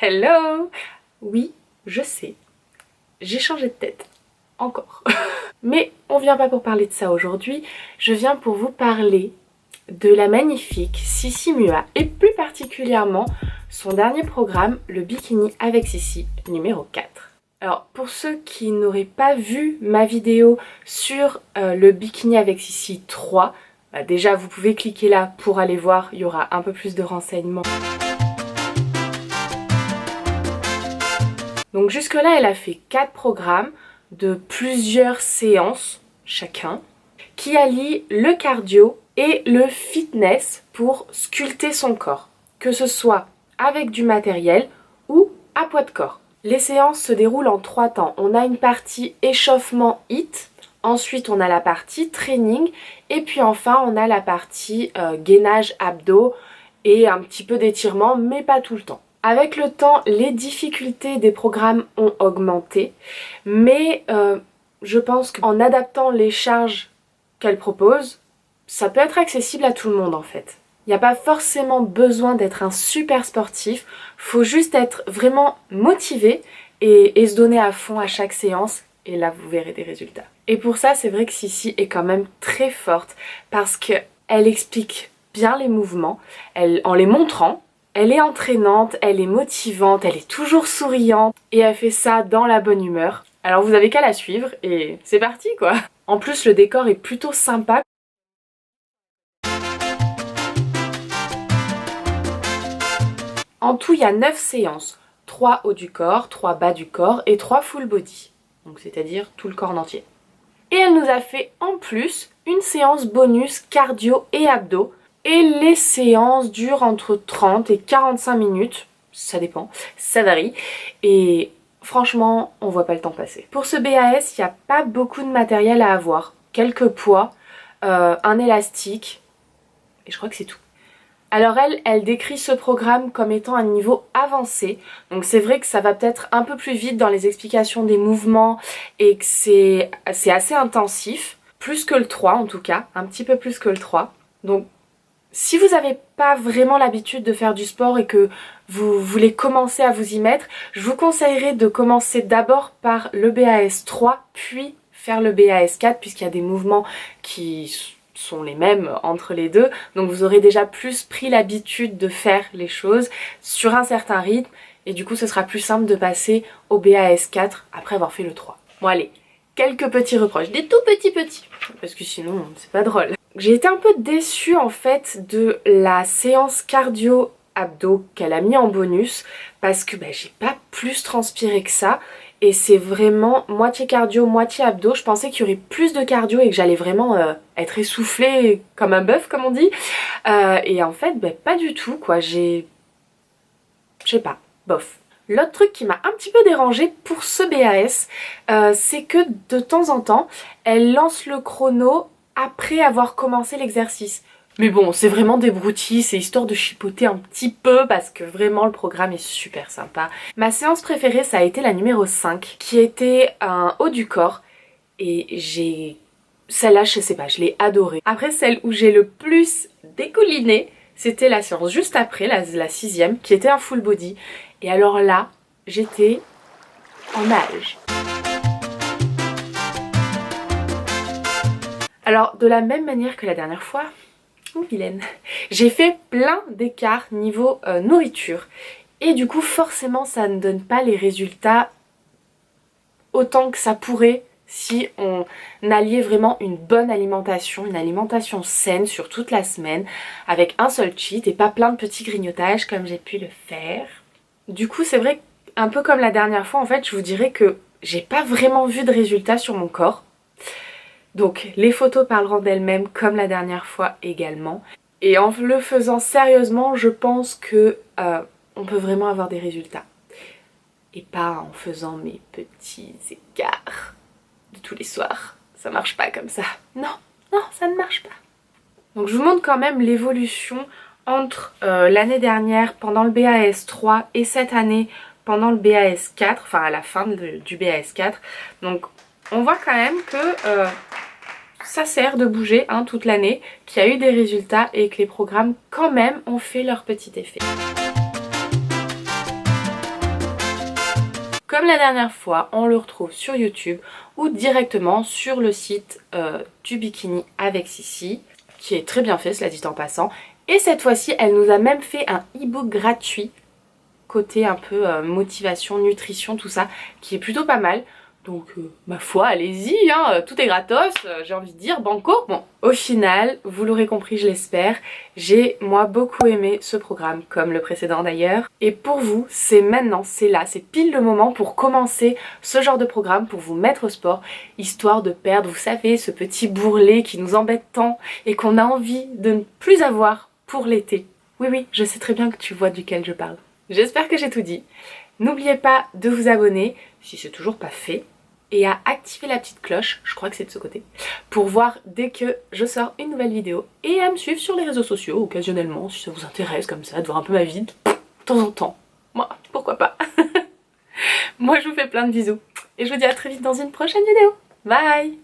Hello! Oui, je sais, j'ai changé de tête. Encore. Mais on vient pas pour parler de ça aujourd'hui, je viens pour vous parler de la magnifique Sissi Mua et plus particulièrement son dernier programme, le Bikini avec Sissi numéro 4. Alors pour ceux qui n'auraient pas vu ma vidéo sur le Bikini avec Sissi 3, déjà vous pouvez cliquer là pour aller voir, il y aura un peu plus de renseignements. Donc jusque là elle a fait 4 programmes de plusieurs séances chacun qui allient le cardio et le fitness pour sculpter son corps, que ce soit avec du matériel ou à poids de corps. Les séances se déroulent en 3 temps. On a une partie échauffement HIIT, ensuite on a la partie training et puis enfin on a la partie gainage abdos et un petit peu d'étirement mais pas tout le temps. Avec le temps, les difficultés des programmes ont augmenté, mais je pense qu'en adaptant les charges qu'elle propose, ça peut être accessible à tout le monde en fait. Il n'y a pas forcément besoin d'être un super sportif, faut juste être vraiment motivé et se donner à fond à chaque séance et là vous verrez des résultats. Et pour ça c'est vrai que Sissi est quand même très forte parce qu'elle explique bien les mouvements, en les montrant. Elle est entraînante, elle est motivante, elle est toujours souriante et elle fait ça dans la bonne humeur. Alors vous avez qu'à la suivre et c'est parti quoi. En plus le décor est plutôt sympa. En tout il y a 9 séances, 3 haut du corps, 3 bas du corps et 3 full body. Donc c'est-à-dire tout le corps en entier. Et elle nous a fait en plus une séance bonus cardio et abdos. Et les séances durent entre 30 et 45 minutes, ça dépend, ça varie. Et franchement, on voit pas le temps passer. Pour ce BAS, il n'y a pas beaucoup de matériel à avoir. Quelques poids, un élastique, et je crois que c'est tout. Alors elle décrit ce programme comme étant un niveau avancé. Donc c'est vrai que ça va peut-être un peu plus vite dans les explications des mouvements et que c'est assez intensif. Plus que le 3 en tout cas, un petit peu plus que le 3. Donc si vous n'avez pas vraiment l'habitude de faire du sport et que vous voulez commencer à vous y mettre, je vous conseillerais de commencer d'abord par le BAS 3, puis faire le BAS 4 puisqu'il y a des mouvements qui sont les mêmes entre les deux. Donc vous aurez déjà plus pris l'habitude de faire les choses sur un certain rythme et du coup ce sera plus simple de passer au BAS 4 après avoir fait le 3. Bon allez, quelques petits reproches, des tout petits parce que sinon c'est pas drôle. J'ai été un peu déçue en fait de la séance cardio abdos qu'elle a mis en bonus parce que j'ai pas plus transpiré que ça et c'est vraiment moitié cardio, moitié abdos. Je pensais qu'il y aurait plus de cardio et que j'allais vraiment être essoufflée comme un bœuf comme on dit et en fait pas du tout quoi, je sais pas, bof. L'autre truc qui m'a un petit peu dérangée pour ce BAS, c'est que de temps en temps, elle lance le chrono après avoir commencé l'exercice. Mais bon, c'est vraiment des broutilles, c'est histoire de chipoter un petit peu parce que vraiment le programme est super sympa. Ma séance préférée, ça a été la numéro 5, qui était un haut du corps et celle-là, je sais pas, je l'ai adorée. Après, celle où j'ai le plus découliné, c'était la séance juste après, la 6e, qui était un full body. Et alors là, j'étais en nage. Alors, de la même manière que la dernière fois, vilaine, j'ai fait plein d'écarts niveau nourriture. Et du coup, forcément, ça ne donne pas les résultats autant que ça pourrait si on alliait vraiment une bonne alimentation, une alimentation saine sur toute la semaine, avec un seul cheat et pas plein de petits grignotages comme j'ai pu le faire. Du coup, c'est vrai, un peu comme la dernière fois, en fait, je vous dirais que j'ai pas vraiment vu de résultats sur mon corps. Donc les photos parleront d'elles-mêmes comme la dernière fois également. Et en le faisant sérieusement, je pense que on peut vraiment avoir des résultats. Et pas en faisant mes petits écarts de tous les soirs. Ça marche pas comme ça. Non, non, ça ne marche pas. Donc je vous montre quand même l'évolution entre l'année dernière pendant le BAS 3 et cette année pendant le BAS 4, enfin à la fin du BAS 4. Donc on voit quand même que ça sert de bouger toute l'année, qu'il y a eu des résultats et que les programmes quand même ont fait leur petit effet. comme la dernière fois, on le retrouve sur YouTube ou directement sur le site du Bikini avec Sissi, qui est très bien fait, cela dit en passant. Et cette fois-ci, elle nous a même fait un e-book gratuit, côté un peu motivation, nutrition, tout ça, qui est plutôt pas mal. Donc ma foi, allez-y, hein, tout est gratos, j'ai envie de dire banco. Bon, au final, vous l'aurez compris, je l'espère, j'ai moi beaucoup aimé ce programme, comme le précédent d'ailleurs. Et pour vous, c'est maintenant, c'est là, c'est pile le moment pour commencer ce genre de programme, pour vous mettre au sport, histoire de perdre, vous savez, ce petit bourrelet qui nous embête tant et qu'on a envie de ne plus avoir pour l'été. Oui, oui, je sais très bien que tu vois duquel je parle. J'espère que j'ai tout dit. N'oubliez pas de vous abonner, si c'est toujours pas fait, et à activer la petite cloche, je crois que c'est de ce côté, pour voir dès que je sors une nouvelle vidéo, et à me suivre sur les réseaux sociaux occasionnellement, si ça vous intéresse comme ça, de voir un peu ma vie, de temps en temps. Moi, pourquoi pas. Moi je vous fais plein de bisous, et je vous dis à très vite dans une prochaine vidéo. Bye.